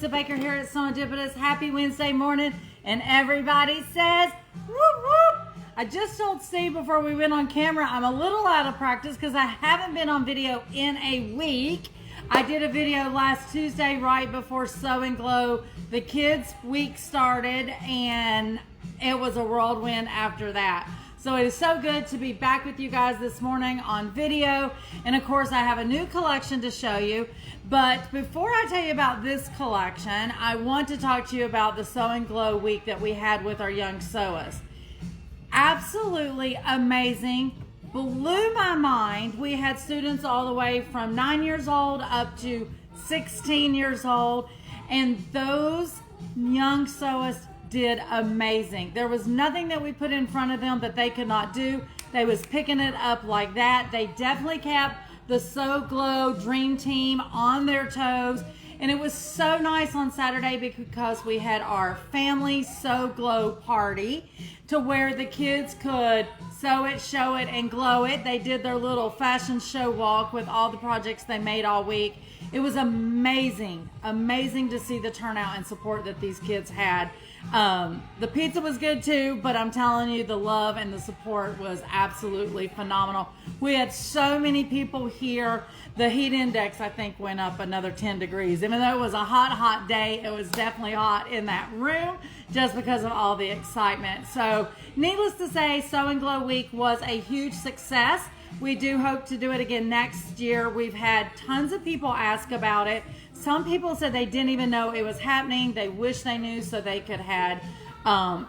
Lisa Baker here at SewEndipitous. Happy Wednesday morning, and everybody says whoop whoop. I just told Steve before we went on camera I'm a little out of practice because I haven't been on video in a week. I did a video last Tuesday right before Sew and Glow. The kids' week started and it was a whirlwind after that. So it is so good to be back with you guys this morning on video. And of course I have a new collection to show you. But before I tell you about this collection, I want to talk to you about the Sew and Glow week that we had with our young sewers. Absolutely amazing. Blew my mind. We had students all the way from 9 years old up to 16 years old. And those young sewers did amazing. There was nothing that we put in front of them that they could not do. They was picking it up like that. They definitely kept the Sew Glow Dream Team on their toes. And it was so nice on Saturday because we had our family Sew Glow party to where the kids could sew it, show it, and glow it. They did their little fashion show walk with all the projects they made all week. It was amazing, amazing to see the turnout and support that these kids had. The pizza was good too, but I'm telling you, the love and the support was absolutely phenomenal. We had so many people here. The heat index, I think, went up another 10 degrees. Even though it was a hot, hot day, it was definitely hot in that room just because of all the excitement. So needless to say, Sew and Glow Week was a huge success. We do hope to do it again next year. We've had tons of people ask about it. Some people said they didn't even know it was happening. They wish they knew so they could have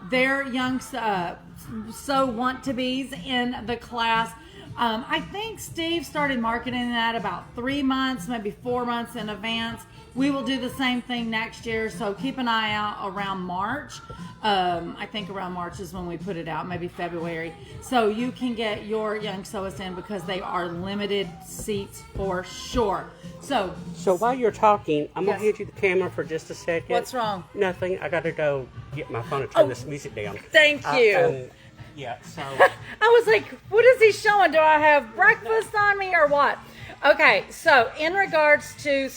their young sew want-to-be's in the class. I think Steve started marketing that about 3 months, maybe 4 months in advance. We will do the same thing next year, so keep an eye out around March. I think around March is when we put it out, maybe February. So you can get your young sewers in because they are limited seats for sure. So while you're talking, I'm going to hand you the camera for just a second. What's wrong? Nothing. I got to go get my phone and turn this music down. Thank you. Yeah, so. I was like, what is he showing? Do I have breakfast on me or what? Okay, so in regards to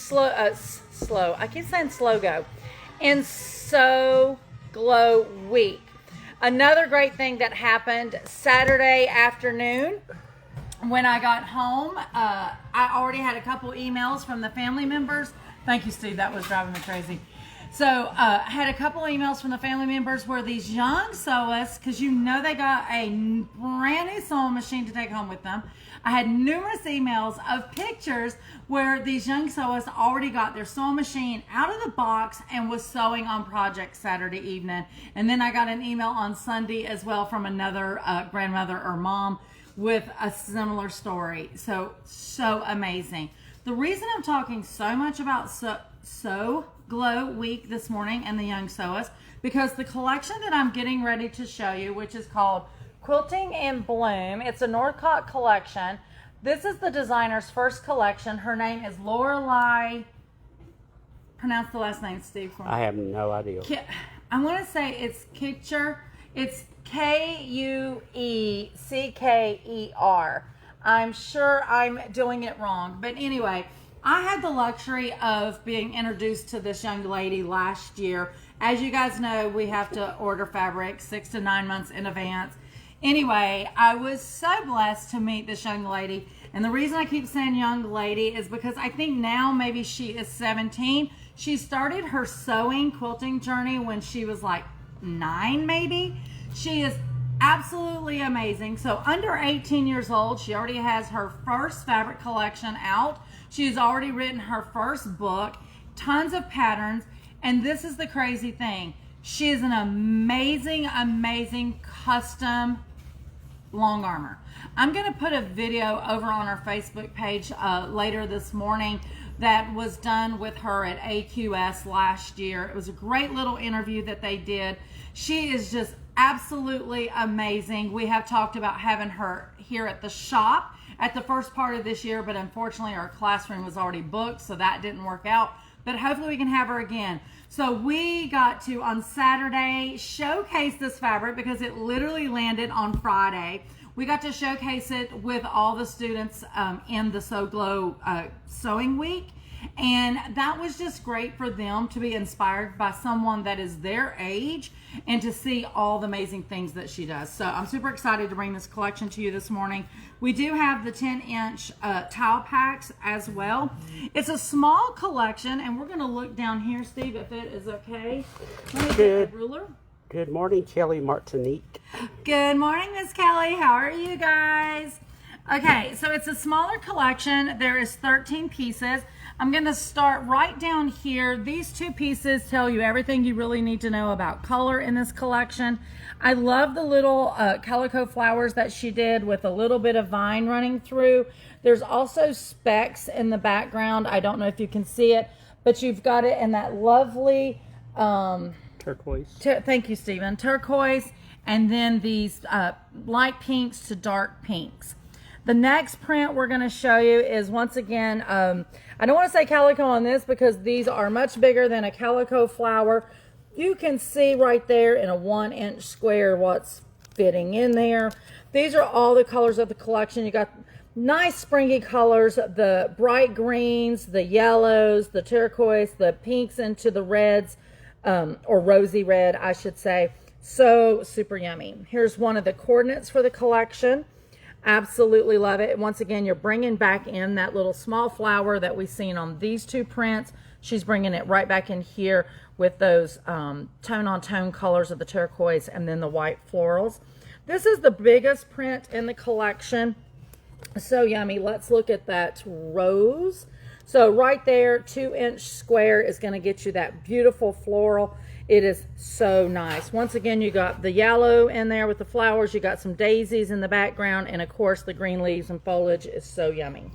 I keep saying slow go, in Sew Glow Week, another great thing that happened Saturday afternoon when I got home, I already had a couple emails from the family members. Thank you, Steve, that was driving me crazy. So I had a couple emails from the family members where these young sewers, because you know they got a brand new sewing machine to take home with them. I had numerous emails of pictures where these young sewers already got their sewing machine out of the box and was sewing on projects Saturday evening. And then I got an email on Sunday as well from another grandmother or mom with a similar story. So amazing. The reason I'm talking so much about Sew Glow Week this morning and the young sewers, because the collection that I'm getting ready to show you, which is called Quilting in Bloom, it's a Northcott collection. This is the designer's first collection. Her name is Lorelai. Pronounce the last name, Steve, for me. I have no idea. I want to say it's Kuecker. It's Kuecker. I'm sure I'm doing it wrong, but anyway, I had the luxury of being introduced to this young lady last year. As you guys know, we have to order fabric 6 to 9 months in advance. Anyway, I was so blessed to meet this young lady. And the reason I keep saying young lady is because I think now maybe she is 17. She started her sewing quilting journey when she was like 9 maybe. She is absolutely amazing. So under 18 years old, she already has her first fabric collection out. She's already written her first book, tons of patterns, and this is the crazy thing. She is an amazing, amazing custom long armor. I'm going to put a video over on our Facebook page later this morning that was done with her at AQS last year. It was a great little interview that they did. She is just absolutely amazing. We have talked about having her here at the shop at the first part of this year, but unfortunately our classroom was already booked, so that didn't work out. But hopefully we can have her again. So we got to, on Saturday, showcase this fabric because it literally landed on Friday. We got to showcase it with all the students in the Sew Glow sewing week. And that was just great for them to be inspired by someone that is their age and to see all the amazing things that she does. So I'm super excited to bring this collection to you this morning. We do have the 10-inch tile packs as well. It's a small collection, and we're going to look down here, Steve, if it is okay. Let me get a ruler. Good morning, Kelly Martinique. Good morning, Miss Kelly. How are you guys? Okay, so it's a smaller collection. There is 13 pieces. I'm going to start right down here. These 2 pieces tell you everything you really need to know about color in this collection. I love the little calico flowers that she did with a little bit of vine running through. There's also specks in the background. I don't know if you can see it, but you've got it in that lovely turquoise. Thank you, Stephen. Turquoise, and then these light pinks to dark pinks. The next print we're going to show you is, once again, I don't want to say calico on this because these are much bigger than a calico flower. You can see right there in a 1-inch square what's fitting in there. These are all the colors of the collection. You got nice springy colors, the bright greens, the yellows, the turquoise, the pinks into the reds, or rosy red, I should say. So super yummy. Here's one of the coordinates for the collection. Absolutely love it. Once again, you're bringing back in that little small flower that we've seen on these 2 prints. She's bringing it right back in here with those tone-on-tone colors of the turquoise and then the white florals. This is the biggest print in the collection. So yummy. Let's look at that rose. So right there, 2-inch square is going to get you that beautiful floral. It is so nice. Once again, you got the yellow in there with the flowers. You got some daisies in the background. And, of course, the green leaves and foliage is so yummy.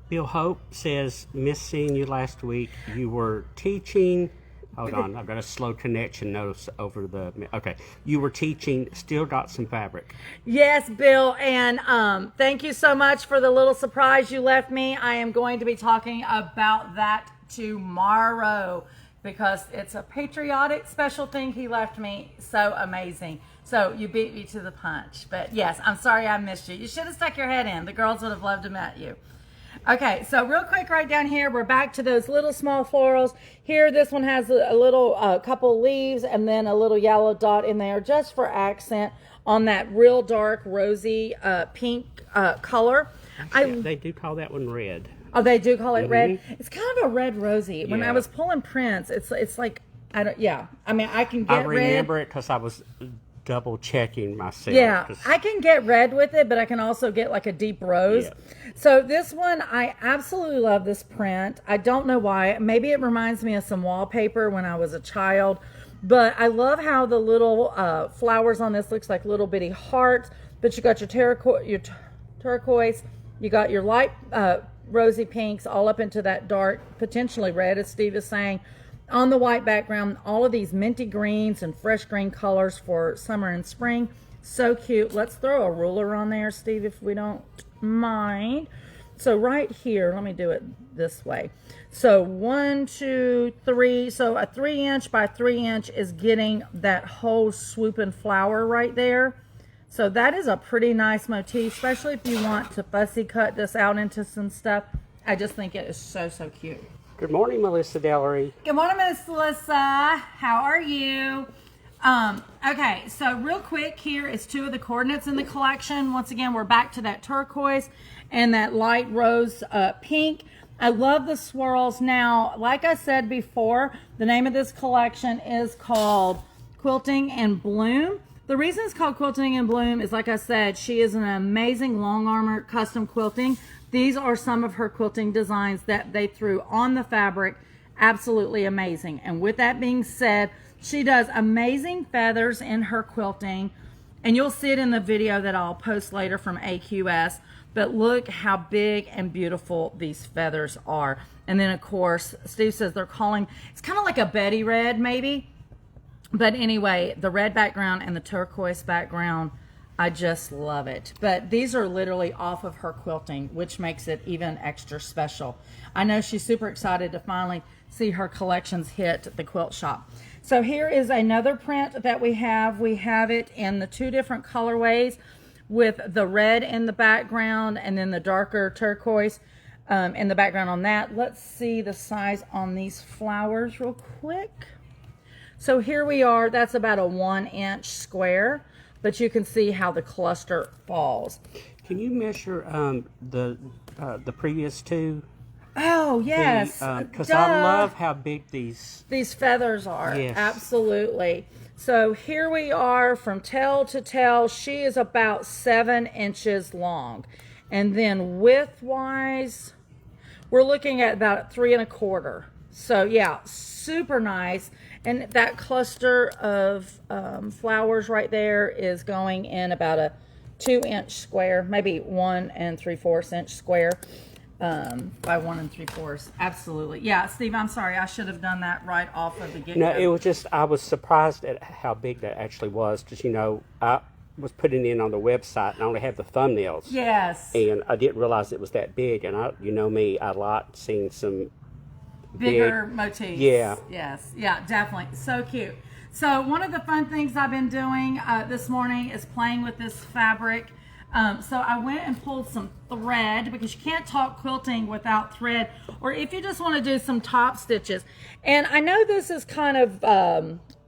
Bill Hope says, miss seeing you last week. You were teaching. Hold on. I've got a slow connection notice over the. Okay. You were teaching. Still got some fabric. Yes, Bill. And thank you so much for the little surprise you left me. I am going to be talking about that tomorrow, because it's a patriotic special thing he left me. So amazing. So you beat me to the punch. But yes, I'm sorry I missed you. You should have stuck your head in. The girls would have loved to met you. Okay, so real quick right down here, we're back to those little small florals. Here, this one has a little couple leaves and then a little yellow dot in there just for accent on that real dark rosy pink color. They do call that one red. Oh, they do call it red. It's kind of a red rosy. When I was pulling prints, it's like I don't. Yeah, I mean I can get red. I remember it because I was double checking myself. Yeah, I can get red with it, but I can also get like a deep rose. Yeah. So this one, I absolutely love this print. I don't know why. Maybe it reminds me of some wallpaper when I was a child, but I love how the little flowers on this looks like little bitty hearts. But you got your turquoise, you got your light rosy pinks all up into that dark, potentially red, as Steve is saying, on the white background. All of these minty greens and fresh green colors for summer and spring. So cute. Let's throw a ruler on there, Steve, if we don't mind. So right here, let me do it this way. So 1, 2, 3. So a 3-inch by 3-inch is getting that whole swooping flower right there. So that is a pretty nice motif, especially if you want to fussy cut this out into some stuff. I just think it is so, so cute. Good morning, Melissa Dellery. Good morning, Miss Melissa. How are you? Okay, so real quick, here is 2 of the coordinates in the collection. Once again, we're back to that turquoise and that light rose pink. I love the swirls. Now, like I said before, the name of this collection is called Quilting in Bloom. The reason it's called Quilting in Bloom is, like I said, she is an amazing long armor custom quilting. These are some of her quilting designs that they threw on the fabric. Absolutely amazing. And with that being said, she does amazing feathers in her quilting. And you'll see it in the video that I'll post later from AQS. But look how big and beautiful these feathers are. And then, of course, Steve says they're calling, it's kind of like a Betty red maybe. But anyway, the red background and the turquoise background, I just love it. But these are literally off of her quilting, which makes it even extra special. I know she's super excited to finally see her collections hit the quilt shop. So here is another print that we have. We have it in the 2 different colorways with the red in the background and then the darker turquoise. in the background on that. Let's see the size on these flowers real quick. So here we are, that's about a 1-inch square, but you can see how the cluster falls. Can you measure the previous two? Oh, yes. Because I love how big these feathers are. Yes. Absolutely. So here we are from tail to tail. She is about 7 inches long. And then width-wise, we're looking at about 3 1/4. So yeah, super nice. And that cluster of flowers right there is going in about a 2-inch square, maybe 1 3/4 inch square by 1 3/4. Absolutely. Yeah, Steve, I'm sorry. I should have done that right off of the get-go. No, it was just, I was surprised at how big that actually was, because, you know, I was putting it in on the website and I only have the thumbnails. Yes. And I didn't realize it was that big. And you know me, I like seeing some bigger motifs. Yeah. Yes. Yeah, definitely. So cute. So one of the fun things I've been doing this morning is playing with this fabric. So I went and pulled some thread, because you can't talk quilting without thread, or if you just want to do some top stitches. And I know this is kind of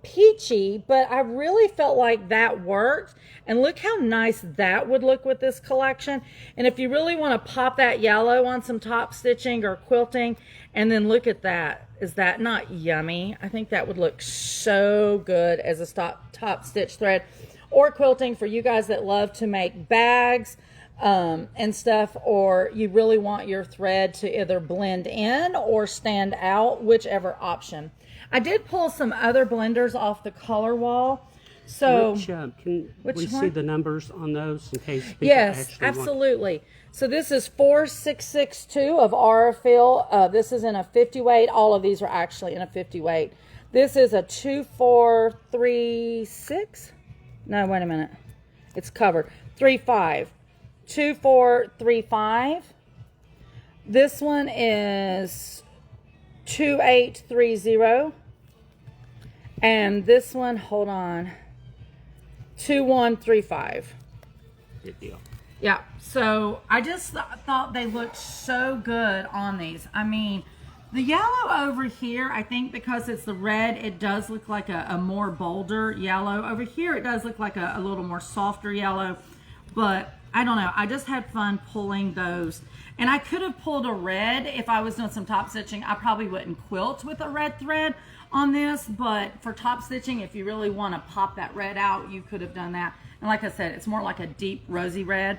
peachy, but I really felt like that worked. And look how nice that would look with this collection. And if you really want to pop that yellow on some top stitching or quilting, and then look at that. Is that not yummy? I think that would look so good as a top stitch thread, or quilting for you guys that love to make bags and stuff, or you really want your thread to either blend in or stand out, whichever option. I did pull some other blenders off the color wall. So can we see the numbers on those in case people yes, absolutely. So this is 4662 of Aurifil. This is in a 50 weight. All of these are actually in a 50 weight. This is a 2436. No, wait a minute. It's covered. 35. 2435. This one is 2830. And this one, hold on, 2135. Good deal. Yeah, so I just thought they looked so good on these. I mean, the yellow over here, I think because it's the red, it does look like a more bolder yellow. Over here, it does look like a little more softer yellow. But I don't know. I just had fun pulling those. And I could have pulled a red if I was doing some top stitching. I probably wouldn't quilt with a red thread on this. But for top stitching, if you really want to pop that red out, you could have done that. And like I said, it's more like a deep rosy red.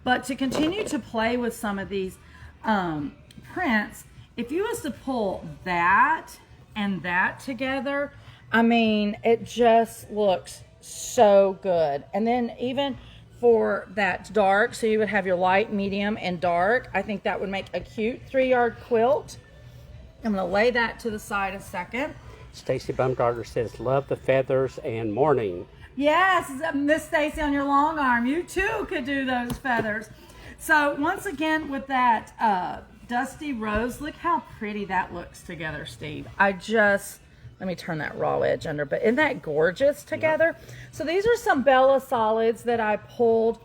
But to continue to play with some of these prints, if you was to pull that and that together, I mean, it just looks so good. And then even for that dark, so you would have your light, medium, and dark, I think that would make a cute 3-yard quilt. I'm going to lay that to the side a second. Stacy Bumgarner says, love the feathers and morning. Yes, Miss Stacy on your long arm, you too could do those feathers. So once again with that dusty rose, look how pretty that looks together, Steve. Let me turn that raw edge under, but isn't that gorgeous together? Yep. So these are some Bella Solids that I pulled.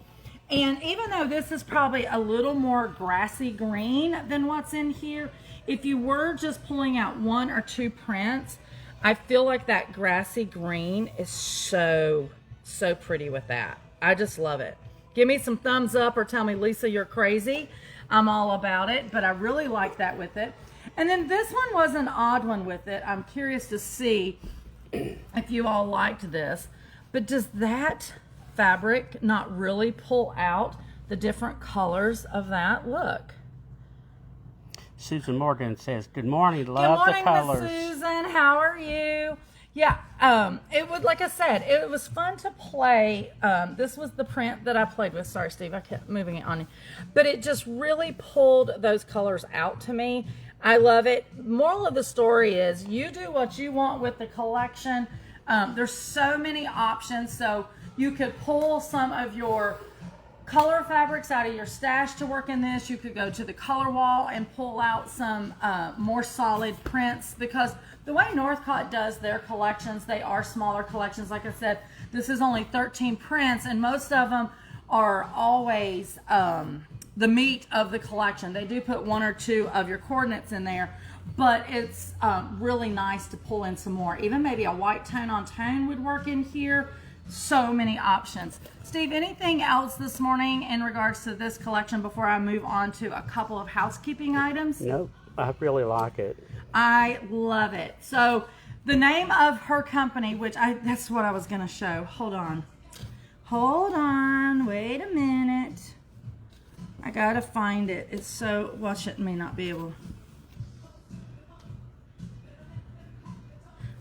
And even though this is probably a little more grassy green than what's in here, if you were just pulling out 1 or 2 prints, I feel like that grassy green is so pretty with that. I just love it. Give me some thumbs up or tell me, Lisa, you're crazy. I'm all about it, but I really like that with it. And then this one was an odd one with it. I'm curious to see if you all liked this, but does that fabric not really pull out the different colors of that? Look. Susan Morgan says, good morning, love the colors. Miss Susan, how are you? Yeah, it would, like I said, it was fun to play. This was the print that I played with. Sorry, Steve, I kept moving it on you. But it just really pulled those colors out to me. I love it. Moral of the story is you do what you want with the collection. There's so many options. So you could pull some of your color fabrics out of your stash to work in this. You could go to the color wall and pull out some more solid prints, because the way Northcott does their collections, they are smaller collections. Like I said, this is only 13 prints, and most of them are always the meat of the collection. They do put 1 or 2 of your coordinates in there, but it's really nice to pull in some more. Even maybe a white tone on tone would work in here. So many options. Steve, anything else this morning in regards to this collection before I move on to a couple of housekeeping items? Nope, I really like it. I love it. So the name of her company, which that's what I was going to show. Hold on, wait a minute. I gotta find it. It's so, well, shouldn't me not be able.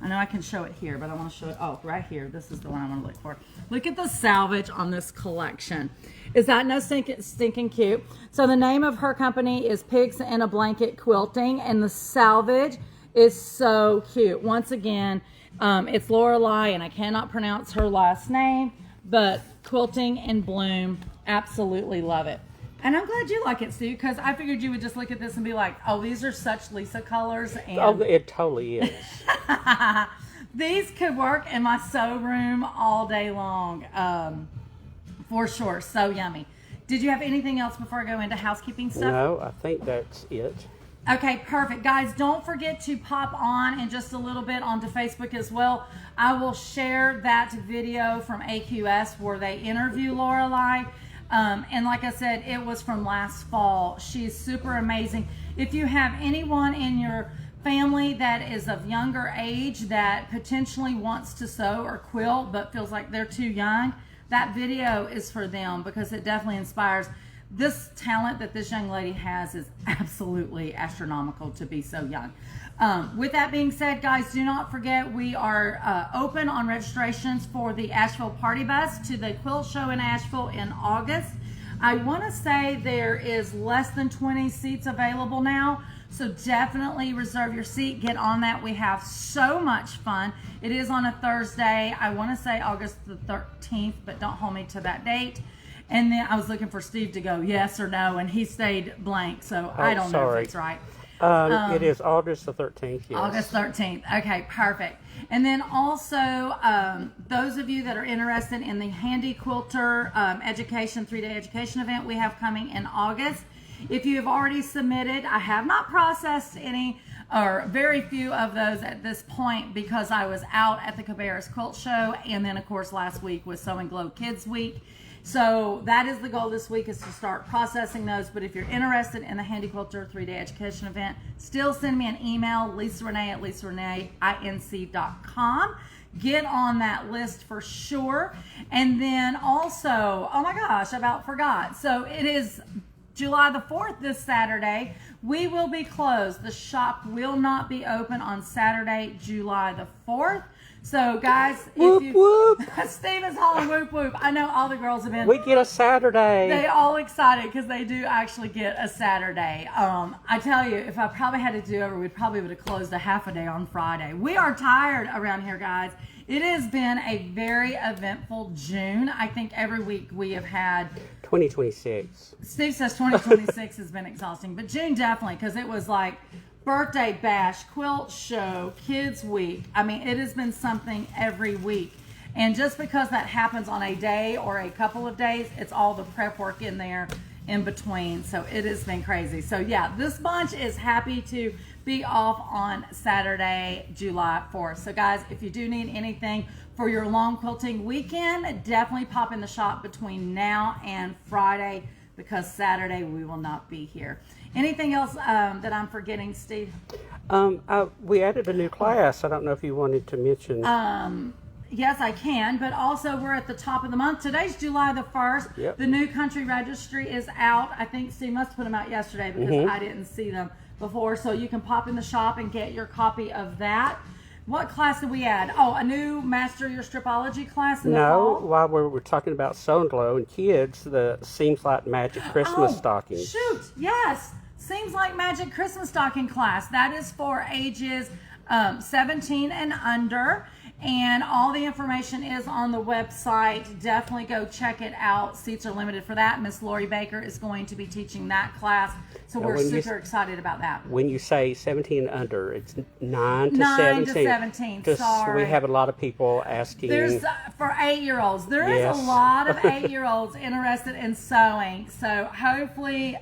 I know I can show it here, but I want to show it, oh, right here. This is the one I want to look for. Look at the salvage on this collection. Is that no stinking cute? So the name of her company is Pigs in a Blanket Quilting, and the salvage is so cute. Once again, it's Lorelai, and I cannot pronounce her last name, but Quilting in Bloom. Absolutely love it. And I'm glad you like it, Steve, because I figured you would just look at this and be like, oh, these are such Lisa colors. And oh, it totally is. These could work in my sew room all day long, for sure. So yummy. Did you have anything else before I go into housekeeping stuff? No, I think that's it. Okay, perfect. Guys, don't forget to pop on in just a little bit onto Facebook as well. I will share that video from AQS where they interview Lorelai. And like I said, it was from last fall. She's super amazing. If you have anyone in your family that is of younger age that potentially wants to sew or quilt but feels like they're too young, that video is for them because it definitely inspires. This talent that this young lady has is absolutely astronomical to be so young. With that being said, guys, do not forget we are open on registrations for the Asheville Party Bus to the Quilt Show in Asheville in August. I want to say there is less than 20 seats available now, so definitely reserve your seat. Get on that. We have so much fun. It is on a Thursday. I want to say August the 13th, but don't hold me to that date. And then I was looking for Steve to go yes or no, and he stayed blank, so I don't know if it's right. It is August the 13th, yes. August 13th. Okay, perfect. And then also, those of you that are interested in the Handy Quilter education, 3-day education event we have coming in August, if you have already submitted, I have not processed any or very few of those at this point because I was out at the Cabarrus Quilt Show, and then of course last week was Sew and Glow Kids Week. So that is the goal this week, is to start processing those. But if you're interested in the Handy Quilter 3-day education event, still send me an email, lisarenee@lisareneeinc.com. Get on that list for sure. And then also, oh my gosh, I about forgot. So it is July the 4th this Saturday. We will be closed. The shop will not be open on Saturday, July the 4th. So guys, whoop, whoop. Steve is hollering whoop whoop. I know all the girls have been. We get a Saturday. They all excited because they do actually get a Saturday. I tell you, if I probably had to do over, we probably would have closed a half a day on Friday. We are tired around here, guys. It has been a very eventful June. I think every week we have had 2026. Steve says 2026 has been exhausting, but June definitely, because it was like birthday bash, quilt show, kids week. I mean, it has been something every week. And just because that happens on a day or a couple of days, it's all the prep work in there in between. So it has been crazy. So yeah, this bunch is happy to be off on Saturday, July 4th. So guys, if you do need anything for your long quilting weekend, definitely pop in the shop between now and Friday, because Saturday we will not be here. Anything else that I'm forgetting, Steve? We added a new class. I don't know if you wanted to mention. Yes, I can, but also we're at the top of the month. Today's July the 1st. Yep. The new country registry is out. I think Steve must have put them out yesterday because I didn't see them before. So you can pop in the shop and get your copy of that. What class did we add? Oh, a new Master Your Stripology class in the fall? No, while we're talking about Sew and Glow and kids, the Seems Like Magic Christmas stockings. Shoot, yes. Seems Like Magic Christmas stocking class. That is for ages 17 and under. And all the information is on the website. Definitely go check it out. Seats are limited for that. Miss Lori Baker is going to be teaching that class. So we're super excited about that. When you say 17 and under, it's 9 to 17. 9 to 17, sorry. We have a lot of people asking. There's, for 8-year-olds, there is a lot of 8-year-olds interested in sewing. So hopefully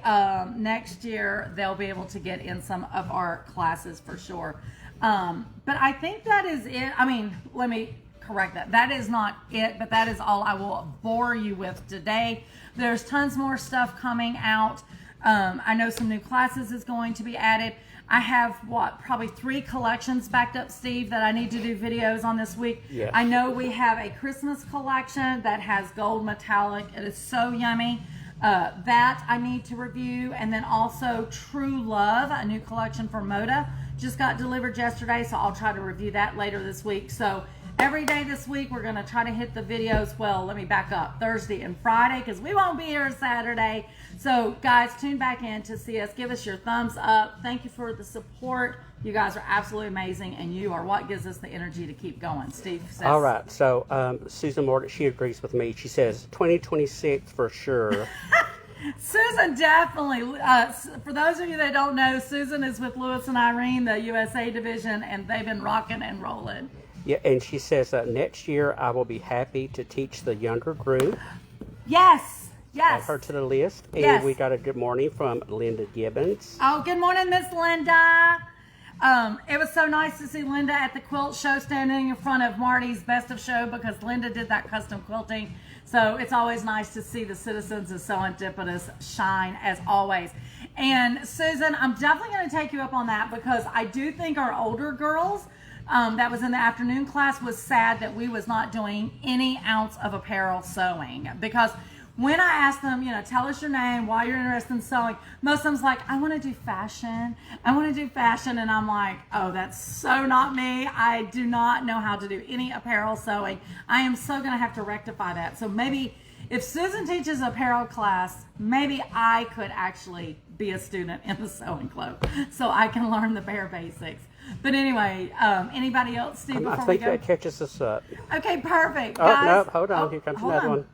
next year they'll be able to get in some of our classes for sure. But I think that is it. I mean, let me correct that. That is not it, but that is all I will bore you with today. There's tons more stuff coming out. I know some new classes is going to be added. I have, probably 3 collections backed up, Steve, that I need to do videos on this week. Yes. I know we have a Christmas collection that has gold metallic. It is so yummy. That I need to review. And then also True Love, a new collection for Moda, just got delivered yesterday, so I'll try to review that later this week. So every day this week, we're going to try to hit the videos. Well, let me back up. Thursday and Friday, because we won't be here Saturday. So, guys, tune back in to see us. Give us your thumbs up. Thank you for the support. You guys are absolutely amazing, and you are what gives us the energy to keep going. Steve says. All right. So, Susan Morgan, she agrees with me. She says 2026 for sure. Susan definitely, for those of you that don't know, Susan is with Lewis and Irene, the USA division, and they've been rocking and rolling. Yeah, and she says next year I will be happy to teach the younger group. Yes, Add her to the list. And yes. We got a good morning from Linda Gibbons. Oh, good morning, Miss Linda. It was so nice to see Linda at the quilt show standing in front of Marty's Best of Show, because Linda did that custom quilting. So it's always nice to see the citizens of SewEndipitous shine, as always. And Susan, I'm definitely going to take you up on that, because I do think our older girls that was in the afternoon class was sad that we was not doing any ounce of apparel sewing. Because when I asked them, you know, tell us your name, why you're interested in sewing, most of them's like, I want to do fashion. I want to do fashion. And I'm like, oh, that's so not me. I do not know how to do any apparel sewing. I am so going to have to rectify that. So maybe if Susan teaches apparel class, maybe I could actually be a student in the sewing club so I can learn the bare basics. But anyway, anybody else, Steve, before we go? I think that catches us up. Okay, perfect. Oh, guys. no, hold on. Here comes another one.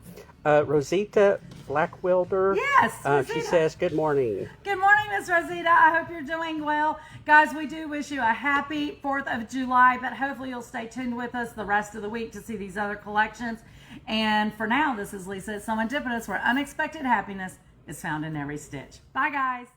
Rosita Blackwilder. Yes, she says, good morning. Good morning, Miss Rosita. I hope you're doing well. Guys, we do wish you a happy 4th of July, but hopefully you'll stay tuned with us the rest of the week to see these other collections. And for now, this is Lisa at SewEndipitous, where unexpected happiness is found in every stitch. Bye, guys.